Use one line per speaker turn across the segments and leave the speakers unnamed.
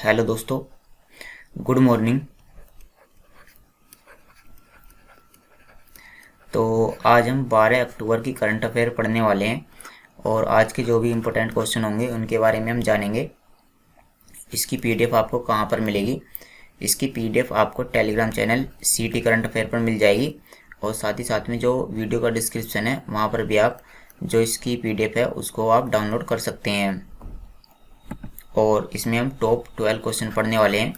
Hello दोस्तों, good morning. तो आज हम 12 अक्टूबर की करंट अफेयर पढ़ने वाले हैं और आज के जो भी इम्पोर्टेंट क्वेश्चन होंगे उनके बारे में हम जानेंगे। इसकी पीडीएफ आपको कहाँ पर मिलेगी? इसकी पीडीएफ आपको टेलीग्राम चैनल सीटी करंट अफेयर पर मिल जाएगी और साथ ही साथ में जो वीडियो का डिस्क्रिप्शन है वहाँ पर भी आप जो इसकी पीडीएफ है उसको आप डाउनलोड कर सकते हैं। और इसमें हम टॉप 12 क्वेश्चन पढ़ने वाले हैं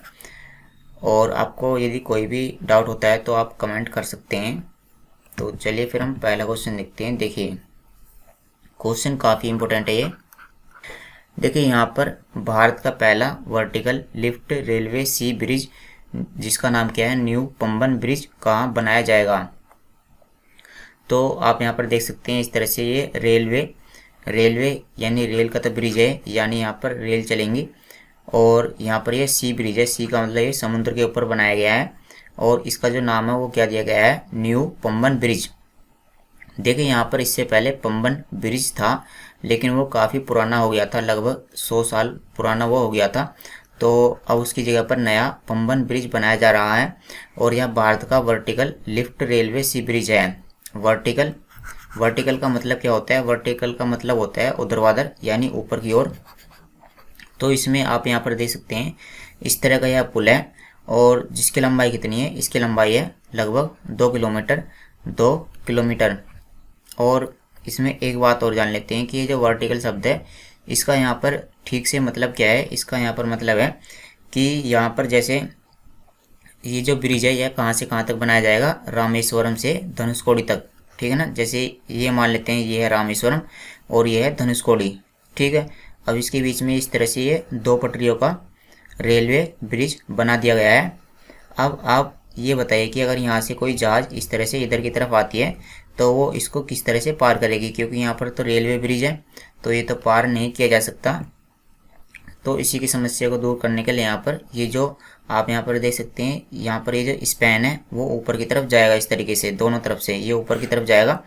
और आपको यदि कोई भी डाउट होता है तो आप कमेंट कर सकते हैं। तो चलिए फिर हम पहला क्वेश्चन देखते हैं। देखिए क्वेश्चन काफ़ी इंपॉर्टेंट है ये। देखिए यहाँ पर भारत का पहला वर्टिकल लिफ्ट रेलवे सी ब्रिज जिसका नाम क्या है, न्यू पंबन ब्रिज, कहाँ बनाया जाएगा? तो आप यहाँ पर देख सकते हैं इस तरह से ये रेलवे यानी रेल का तो ब्रिज है, यानी यहाँ पर रेल चलेंगी। और यहाँ पर ये सी ब्रिज है, सी का मतलब ये समुद्र के ऊपर बनाया गया है और इसका जो नाम है वो क्या दिया गया है, न्यू पंबन ब्रिज। देखिए यहाँ पर इससे पहले पंबन ब्रिज था लेकिन वो काफ़ी पुराना हो गया था, लगभग 100 साल पुराना वो हो गया था। तो अब उसकी जगह पर नया पंबन ब्रिज बनाया जा रहा है और यह भारत का वर्टिकल लिफ्ट रेलवे सी ब्रिज है। वर्टिकल का मतलब क्या होता है? वर्टिकल का मतलब होता है ऊर्ध्वाधर यानी ऊपर की ओर। तो इसमें आप यहाँ पर देख सकते हैं इस तरह का यह पुल है और जिसकी लंबाई कितनी है, इसकी लंबाई है लगभग 2 किलोमीटर। और इसमें एक बात और जान लेते हैं कि ये जो वर्टिकल शब्द है इसका यहाँ पर ठीक से मतलब क्या है। इसका यहाँ पर मतलब है कि यहाँ पर जैसे ये जो ब्रिज है यह कहाँ से कहाँ तक बनाया जाएगा, रामेश्वरम से धनुषकोडी तक, ठीक है ना। जैसे ये मान लेते हैं ये है रामेश्वरम और ये है धनुषकोडी, ठीक है। अब इसके बीच में इस तरह से ये 2 पटरियों का रेलवे ब्रिज बना दिया गया है। अब आप ये बताइए कि अगर यहाँ से कोई जहाज़ इस तरह से इधर की तरफ आती है तो वो इसको किस तरह से पार करेगी, क्योंकि यहाँ पर तो रेलवे ब्रिज है तो ये तो पार नहीं किया जा सकता। तो इसी की समस्या को दूर करने के लिए यहाँ पर ये जो आप यहाँ पर देख सकते हैं, यहाँ पर ये जो स्पैन है वो ऊपर की तरफ जाएगा। इस तरीके से दोनों तरफ से ये ऊपर की तरफ जाएगा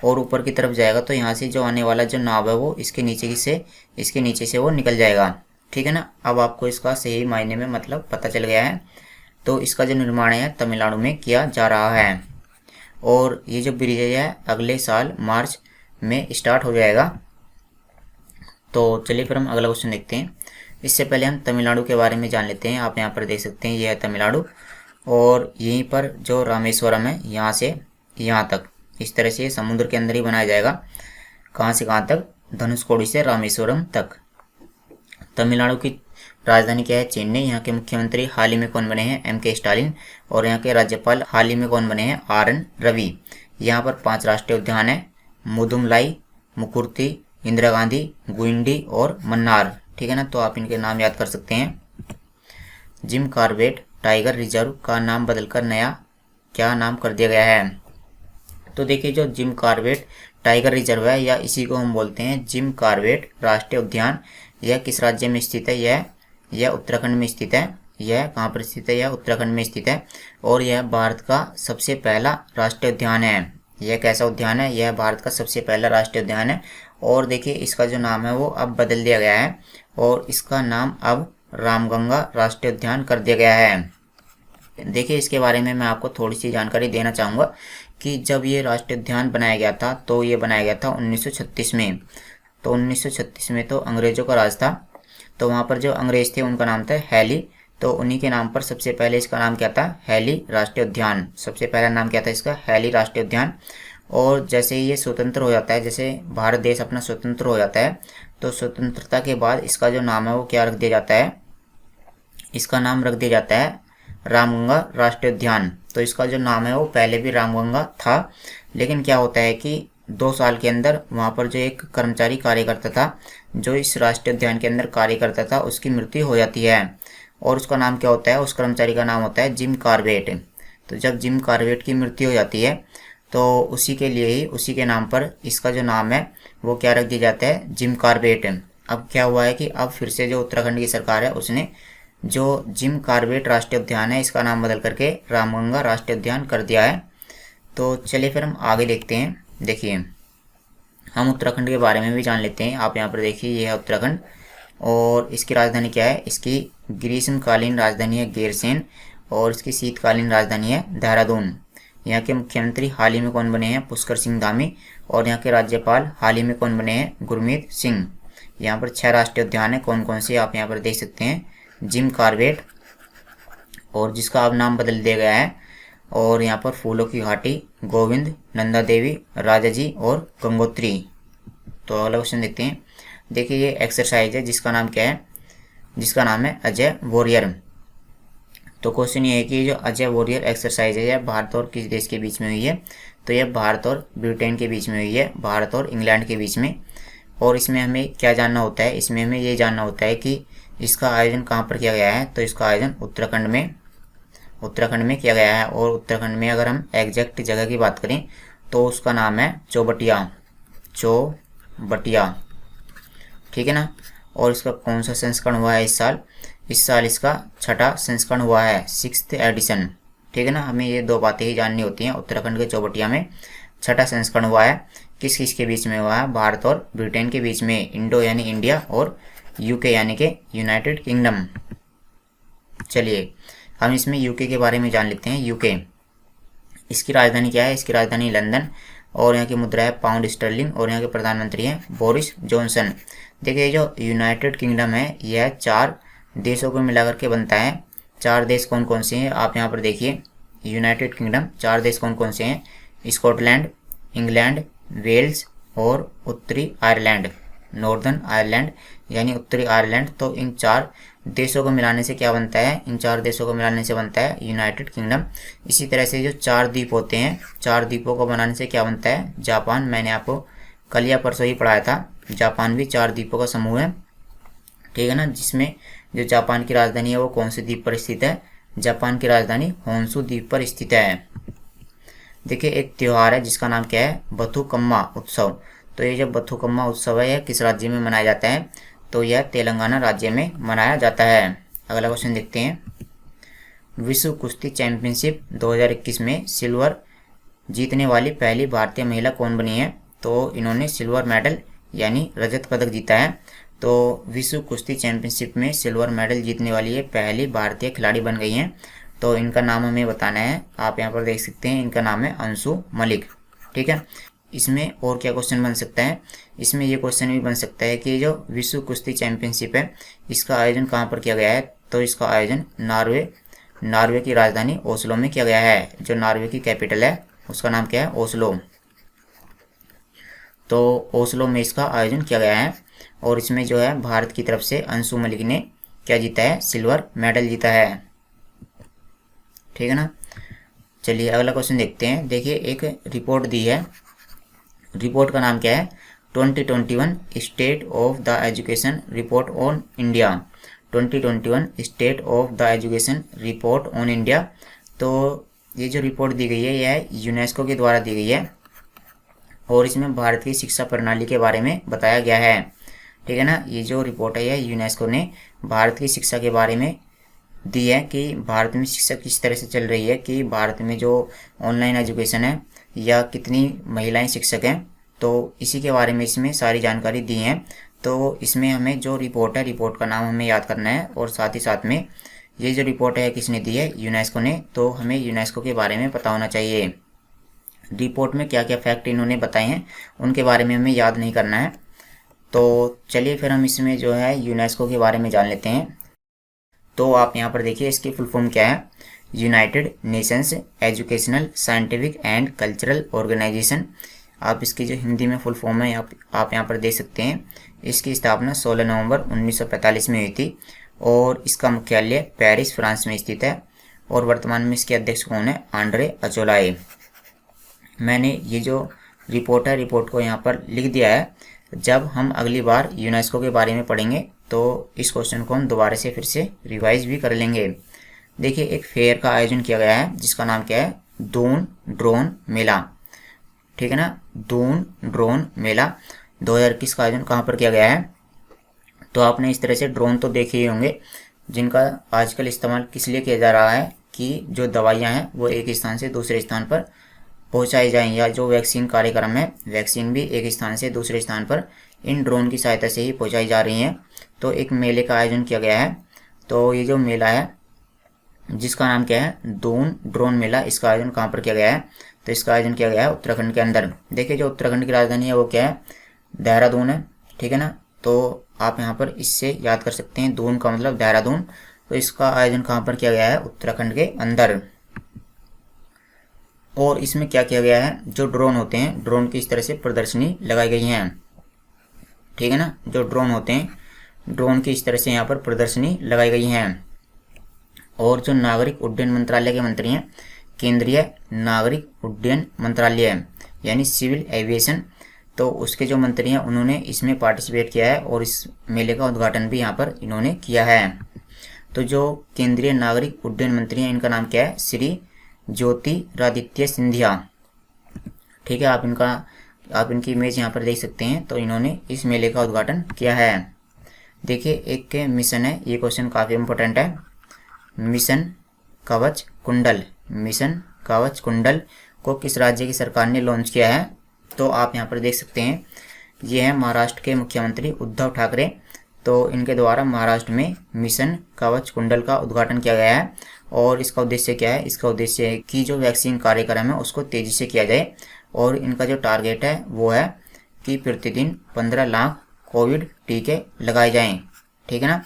और ऊपर की तरफ जाएगा तो यहाँ से जो आने वाला जो नाव है वो इसके नीचे से वो निकल जाएगा, ठीक है ना। अब आपको इसका सही मायने में मतलब पता चल गया है। तो इसका जो निर्माण है तमिलनाडु में किया जा रहा है और ये जो ब्रिज है अगले साल मार्च में स्टार्ट हो जाएगा। तो चलिए फिर हम अगला क्वेश्चन देखते हैं। इससे पहले हम तमिलनाडु के बारे में जान लेते हैं। आप यहाँ पर देख सकते हैं ये है तमिलनाडु और यहीं पर जो रामेश्वरम है यहाँ से यहाँ तक इस तरह से समुद्र के अंदर ही बनाया जाएगा। कहाँ से कहाँ तक? धनुषकोडी से रामेश्वरम तक। तमिलनाडु की राजधानी क्या है? चेन्नई। यहाँ के मुख्यमंत्री हाल ही में कौन बने हैं? एम के स्टालिन। और यहाँ के राज्यपाल हाल ही में कौन बने हैं? R N Ravi. यहाँ पर 5 राष्ट्रीय उद्यान है, मुदुमलाई, मुकुर्ती, इंदिरा गांधी, गुइंडी और मन्नार, ठीक है ना। तो आप इनके नाम याद कर सकते हैं। जिम कॉर्बेट टाइगर रिजर्व का नाम बदलकर नया क्या नाम कर दिया गया है? तो देखिए जो जिम कॉर्बेट टाइगर रिजर्व है या इसी को हम बोलते हैं जिम कॉर्बेट राष्ट्रीय उद्यान, यह किस राज्य में स्थित है? यह उत्तराखंड में स्थित है। यह कहाँ पर स्थित है? यह उत्तराखंड में स्थित है और यह भारत का सबसे पहला राष्ट्रीय उद्यान है। यह कैसा उद्यान है? यह भारत का सबसे पहला राष्ट्रीय उद्यान है। और देखिए इसका जो नाम है वो अब बदल दिया गया है और इसका नाम अब रामगंगा राष्ट्रीय उद्यान कर दिया गया है। देखिए इसके बारे में मैं आपको थोड़ी सी जानकारी देना चाहूँगा कि जब ये राष्ट्रीय उद्यान बनाया गया था तो ये बनाया गया था 1936 में। तो 1936 में तो अंग्रेज़ों का राज था, तो वहाँ पर जो अंग्रेज़ थे उनका नाम था हैली। तो उन्हीं के नाम पर सबसे पहले इसका नाम क्या था? हैली राष्ट्रीय उद्यान। सबसे पहला नाम क्या था इसका? हैली राष्ट्रीय उद्यान। और जैसे ही ये स्वतंत्र हो जाता है, जैसे भारत देश अपना स्वतंत्र हो जाता है तो स्वतंत्रता के बाद इसका जो नाम है वो क्या रख दिया जाता है? इसका नाम रख दिया जाता है रामगंगा राष्ट्रीय उद्यान। तो इसका जो नाम है वो पहले भी रामगंगा था, लेकिन क्या होता है कि 2 साल के अंदर वहाँ पर जो एक कर्मचारी कार्य करता था, जो इस राष्ट्रीय उद्यान के अंदर कार्य करता था, उसकी मृत्यु हो जाती है और उसका नाम क्या होता है? उस कर्मचारी का नाम होता है जिम कॉर्बेट। तो जब जिम कॉर्बेट की मृत्यु हो जाती है तो उसी के लिए ही उसी के नाम पर इसका जो नाम है वो क्या रख दिया जाता है? Jim Corbett. अब क्या हुआ है कि अब फिर से जो उत्तराखंड की सरकार है उसने जो जिम कॉर्बेट राष्ट्रीय उद्यान है इसका नाम बदल करके रामगंगा राष्ट्रीय उद्यान कर दिया है। तो चलिए फिर हम आगे देखते हैं। देखिए हम उत्तराखंड के बारे में भी जान लेते हैं। आप यहाँ पर देखिए ये है उत्तराखंड और इसकी राजधानी क्या है, इसकी ग्रीष्मकालीन राजधानी है गैरसेन और इसकी शीतकालीन राजधानी है देहरादून। यहाँ के मुख्यमंत्री हाल ही में कौन बने हैं, पुष्कर सिंह धामी। और यहाँ के राज्यपाल हाल ही में कौन बने हैं, गुरमीत सिंह। यहाँ पर 6 राष्ट्रीय उद्यान है, कौन कौन से आप यहाँ पर देख सकते हैं, जिम कॉर्बेट और जिसका अब नाम बदल दिया गया है, और यहाँ पर फूलों की घाटी, गोविंद, नंदा देवी, राजाजी और गंगोत्री। तो अगला क्वेश्चन देखते हैं। देखिए ये एक्सरसाइज है जिसका नाम क्या है, जिसका नाम है अजय वॉरियर। तो क्वेश्चन ये है कि जो अजय वॉरियर एक्सरसाइज है यह भारत और किस देश के बीच में हुई है, तो यह भारत और ब्रिटेन के बीच में हुई है, भारत और इंग्लैंड के बीच में। और इसमें हमें क्या जानना होता है, इसमें हमें ये जानना होता है कि इसका आयोजन कहाँ पर किया गया है, तो इसका आयोजन उत्तराखंड में किया गया है। और उत्तराखंड में अगर हम एग्जैक्ट जगह की बात करें तो उसका नाम है चौबटिया, ठीक है ना। और इसका कौन सा संस्करण हुआ है इस साल इसका 6ठा संस्करण हुआ है, 6th एडिशन, ठीक है ना। हमें ये 2 बातें ही जाननी होती हैं। उत्तराखंड के चौबटिया में 6ठा संस्करण हुआ है, किस किस के बीच में हुआ है, भारत और ब्रिटेन के बीच में, इंडो यानी इंडिया और यूके यानी कि यूनाइटेड किंगडम। चलिए हम इसमें यूके के बारे में जान लेते हैं। यूके, इसकी राजधानी क्या है, इसकी राजधानी लंदन और यहाँ की मुद्रा है पाउंड स्टर्लिंग और यहाँ के प्रधानमंत्री हैं बोरिस जॉनसन। देखिए जो यूनाइटेड किंगडम है यह 4 देशों को मिलाकर के बनता है। 4 देश कौन कौन से हैं आप यहाँ पर देखिए, यूनाइटेड किंगडम 4 देश कौन कौन से हैं, स्कॉटलैंड, इंग्लैंड, वेल्स और उत्तरी आयरलैंड, नॉर्दर्न आयरलैंड यानी उत्तरी आयरलैंड। तो इन 4 देशों को मिलाने से क्या बनता है, इन 4 देशों को मिलाने से बनता है यूनाइटेड किंगडम। इसी तरह से जो 4 द्वीप होते हैं, 4 द्वीपों को बनाने से क्या बनता है, जापान। मैंने आपको कल या परसों ही पढ़ाया था, जापान भी 4 द्वीपों का समूह है, ठीक है ना। जिसमें जो जापान की राजधानी है वो कौन से द्वीप पर स्थित है, जापान की राजधानी होन्शु द्वीप पर स्थित है। देखिए एक त्योहार है जिसका नाम क्या है, बथुकम्मा उत्सव। तो ये जो बथुकम्मा उत्सव है यह किस राज्य में मनाया जाता है, तो यह तेलंगाना राज्य में मनाया जाता है। अगला क्वेश्चन देखते हैं। विश्व कुश्ती चैंपियनशिप 2021 में सिल्वर जीतने वाली पहली भारतीय महिला कौन बनी है, तो इन्होंने सिल्वर मेडल यानी रजत पदक जीता है। तो विश्व कुश्ती चैंपियनशिप में सिल्वर मेडल जीतने वाली ये पहली भारतीय खिलाड़ी बन गई हैं। तो इनका नाम हमें बताना है, आप यहाँ पर देख सकते हैं, इनका नाम है अंशु मलिक, ठीक है। इसमें और क्या क्वेश्चन बन सकता है, इसमें ये क्वेश्चन भी बन सकता है कि जो विश्व कुश्ती चैंपियनशिप है इसका आयोजन कहाँ पर किया गया है, तो इसका आयोजन नॉर्वे की राजधानी ओस्लो में किया गया है। जो नॉर्वे की कैपिटल है उसका नाम क्या है, ओस्लो। तो ओस्लो में इसका आयोजन किया गया है और इसमें जो है भारत की तरफ से अंशु मलिक ने क्या जीता है, सिल्वर मेडल जीता है, ठीक है ना। चलिए अगला क्वेश्चन देखते हैं। देखिए एक रिपोर्ट दी है, रिपोर्ट का नाम क्या है, 2021 state of the education report on India, 2021 state of the education report on India. तो ये जो रिपोर्ट दी गई है यह यूनेस्को के द्वारा दी गई है और इसमें भारत की शिक्षा प्रणाली के बारे में बताया गया है, ठीक है ना। ये जो रिपोर्ट है यह यूनेस्को ने भारत की शिक्षा के बारे में दी है कि भारत में शिक्षा किस तरह से चल रही है, कि भारत में जो ऑनलाइन एजुकेशन है या कितनी महिलाएं शिक्षक हैं, तो इसी के बारे में इसमें सारी जानकारी दी है। तो इसमें हमें जो रिपोर्ट है, रिपोर्ट का नाम हमें याद करना है और साथ ही साथ में ये जो रिपोर्ट है किसने दी है, यूनेस्को ने। तो हमें यूनेस्को के बारे में पता होना चाहिए, रिपोर्ट में क्या क्या फैक्ट इन्होंने बताए हैं उनके बारे में हमें याद नहीं करना है। तो चलिए फिर हम इसमें जो है यूनेस्को के बारे में जान लेते हैं। तो आप यहाँ पर देखिए इसकी फुल फॉर्म क्या है, United Nations Educational Scientific and Cultural Organization. आप इसकी जो हिंदी में फुल फॉर्म है आप यहाँ पर देख सकते हैं। इसकी स्थापना 16 नवंबर 1945 में हुई थी और इसका मुख्यालय पेरिस फ्रांस में स्थित है और वर्तमान में इसके अध्यक्ष कौन है, आंड्रे अचोलाए। मैंने ये जो रिपोर्ट है रिपोर्ट को यहाँ पर लिख दिया है। जब हम अगली बार यूनेस्को के बारे में पढ़ेंगे तो इस क्वेश्चन को हम दोबारा से फिर से रिवाइज भी कर लेंगे। देखिए एक फेयर का आयोजन किया गया है जिसका नाम क्या है, दून ड्रोन मेला, ठीक है ना। दून ड्रोन मेला 2021 का आयोजन कहाँ पर किया गया है, तो आपने इस तरह से ड्रोन तो देखे ही होंगे जिनका आजकल इस्तेमाल किस लिए किया जा रहा है कि जो दवाइयाँ हैं वो एक स्थान से दूसरे स्थान पर पहुंचाई जाएं, या जो वैक्सीन कार्यक्रम है वैक्सीन भी एक स्थान से दूसरे स्थान पर इन ड्रोन की सहायता से ही पहुंचाई जा रही हैं। तो एक मेले का आयोजन किया गया है। तो ये जो मेला है जिसका नाम क्या है, दून ड्रोन मेला, इसका आयोजन कहाँ पर किया गया है? तो इसका आयोजन किया गया है उत्तराखंड के अंदर। देखिए जो उत्तराखंड की राजधानी है वो क्या है, देहरादून है, ठीक है ना। तो आप यहाँ पर इससे याद कर सकते हैं, दून का मतलब देहरादून। तो इसका आयोजन कहाँ पर किया गया है? उत्तराखंड के अंदर। और इसमें क्या किया गया है, जो ड्रोन होते हैं, ड्रोन की इस तरह से प्रदर्शनी लगाई गई है, ठीक है ना। जो ड्रोन होते हैं, ड्रोन की इस तरह से यहाँ पर प्रदर्शनी लगाई गई है। और जो नागरिक उड्डयन मंत्रालय के मंत्री हैं, केंद्रीय नागरिक उड्डयन मंत्रालय यानी सिविल एविएशन, तो उसके जो मंत्री हैं उन्होंने इसमें पार्टिसिपेट किया है और इस मेले का उद्घाटन भी यहाँ पर इन्होंने किया है। तो जो केंद्रीय नागरिक उड्डयन मंत्री हैं इनका नाम क्या है? श्री ज्योतिरादित्य सिंधिया, ठीक है। आप इनकी इमेज यहाँ पर देख सकते हैं। तो इन्होंने इस मेले का उद्घाटन किया है। देखिए एक मिशन है, ये क्वेश्चन काफ़ी इंपॉर्टेंट है। मिशन कवच कुंडल, मिशन कवच कुंडल को किस राज्य की सरकार ने लॉन्च किया है? तो आप यहाँ पर देख सकते हैं, ये है महाराष्ट्र के मुख्यमंत्री उद्धव ठाकरे। तो इनके द्वारा महाराष्ट्र में मिशन कवच कुंडल का उद्घाटन किया गया है। और इसका उद्देश्य क्या है? इसका उद्देश्य है कि जो वैक्सीन कार्यक्रम है उसको तेज़ी से किया जाए। और इनका जो टारगेट है वो है कि प्रतिदिन 15 लाख कोविड टीके लगाए जाएं, ठीक है ना।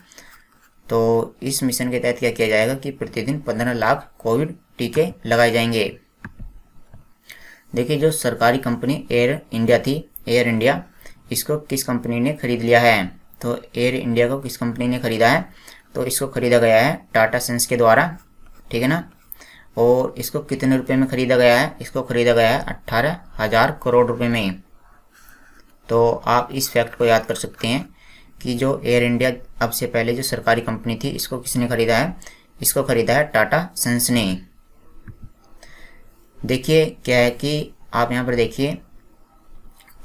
तो इस मिशन के तहत क्या किया जाएगा कि प्रतिदिन 15 लाख कोविड टीके लगाए जाएंगे। देखिए जो सरकारी कंपनी एयर इंडिया थी, एयर इंडिया, इसको किस कंपनी ने खरीद लिया है? तो एयर इंडिया को किस कंपनी ने खरीदा है? तो इसको खरीदा गया है टाटा सन्स के द्वारा, ठीक है ना। और इसको कितने रुपए में खरीदा गया है? इसको खरीदा गया है 18,000 करोड़ रुपए में। तो आप इस फैक्ट को याद कर सकते हैं कि जो एयर इंडिया अब से पहले जो सरकारी कंपनी थी, इसको किसने खरीदा है? इसको खरीदा है टाटा सन्स ने। देखिए क्या है कि आप यहाँ पर देखिए,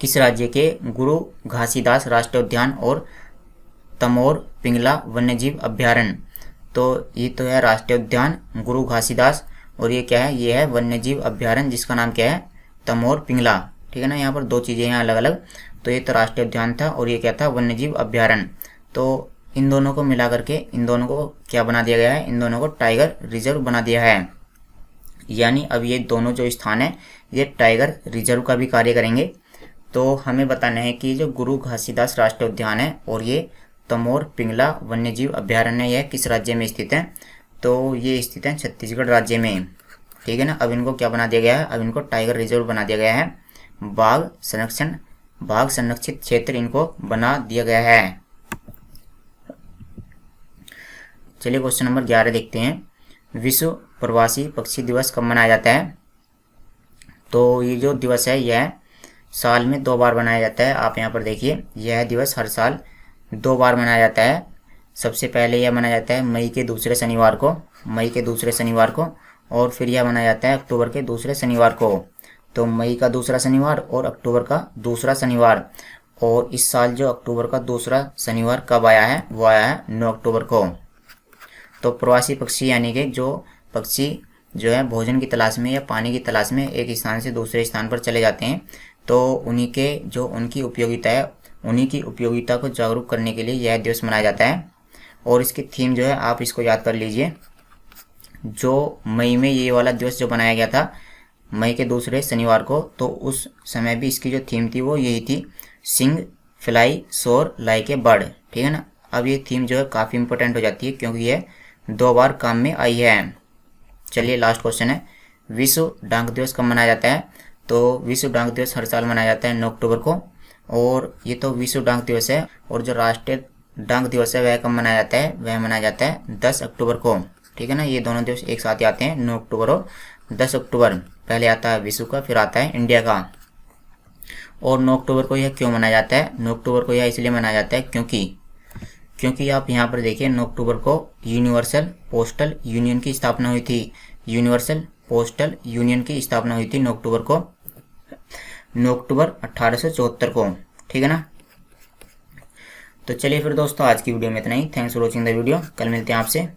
किस राज्य के गुरु घासीदास राष्ट्रीय उद्यान और तमोर पिंगला वन्यजीव अभ्यारण्य, तो ये तो है राष्ट्रीय उद्यान गुरु घासीदास, और ये क्या है? ये है वन्यजीव अभ्यारण्य जिसका नाम क्या है? तमोर पिंगला, ठीक है ना। यहाँ पर दो चीज़ें हैं अलग अलग। तो ये तो राष्ट्रीय उद्यान था और ये क्या था? वन्यजीव अभ्यारण्य। तो इन दोनों को मिला करके इन दोनों को क्या बना दिया गया है? इन दोनों को टाइगर रिजर्व बना दिया है। यानी अब ये दोनों जो स्थान है ये टाइगर रिजर्व का भी कार्य करेंगे। तो हमें बताना है कि जो गुरु घासीदास राष्ट्रीय उद्यान है और ये तमोर पिंगला वन्यजीव अभ्यारण्य यह किस राज्य में स्थित है? तो ये स्थित है छत्तीसगढ़ राज्य में, ठीक है ना। अब इनको क्या बना दिया गया है? अब इनको टाइगर रिजर्व बना दिया गया है। बाघ संरक्षित क्षेत्र इनको बना दिया गया है। चलिए क्वेश्चन नंबर 11 देखते हैं। विश्व प्रवासी पक्षी दिवस कब मनाया जाता है? तो ये जो दिवस है यह साल में 2 बार मनाया जाता है। आप यहाँ पर देखिए, यह दिवस हर साल 2 बार मनाया जाता है। सबसे पहले यह मनाया जाता है मई के दूसरे शनिवार को, और फिर यह मनाया जाता है अक्टूबर के दूसरे शनिवार को। तो मई का दूसरा शनिवार और अक्टूबर का दूसरा शनिवार। और इस साल जो अक्टूबर का दूसरा शनिवार कब आया है? वो आया है 9 अक्टूबर को। तो प्रवासी पक्षी यानी कि जो पक्षी जो है भोजन की तलाश में या पानी की तलाश में एक स्थान से दूसरे स्थान पर चले जाते हैं, तो उन्हीं के जो उनकी उपयोगिता है, उन्हीं की उपयोगिता को जागरूक करने के लिए यह दिवस मनाया जाता है। और इसकी थीम जो है आप इसको याद कर लीजिए। जो मई में ये वाला दिवस जो बनाया गया था मई के दूसरे शनिवार को, तो उस समय भी इसकी जो थीम थी वो यही थी, सिंग फ्लाई सोर लाइक ए बर्ड, ठीक है ना। अब ये थीम जो है काफ़ी इंपॉर्टेंट हो जाती है क्योंकि ये 2 बार काम में आई है। चलिए लास्ट क्वेश्चन है, विश्व डाक दिवस कब मनाया जाता है? तो विश्व डाक दिवस हर साल मनाया जाता है 9 अक्टूबर को। और ये तो विश्व डाक दिवस है, और जो राष्ट्रीय डाक दिवस है वह कब मनाया जाता है? वह मनाया जाता है 10 अक्टूबर को, ठीक है ना। ये दोनों दिवस एक साथ आते हैं, 9 अक्टूबर और 10 अक्टूबर। पहले आता है विश्व का, फिर आता है इंडिया का। और 9 अक्टूबर को यह क्यों मनाया जाता है? 9 अक्टूबर को यह इसलिए मनाया जाता है क्योंकि आप यहाँ पर देखिए 9 अक्टूबर को यूनिवर्सल पोस्टल यूनियन की स्थापना हुई थी। यूनिवर्सल पोस्टल यूनियन की स्थापना हुई थी 9 अक्टूबर को, 9 अक्टूबर 1874 को, ठीक है ना। तो चलिए फिर दोस्तों आज की वीडियो में इतना ही। Thanks for watching the video. कल मिलते हैं आपसे।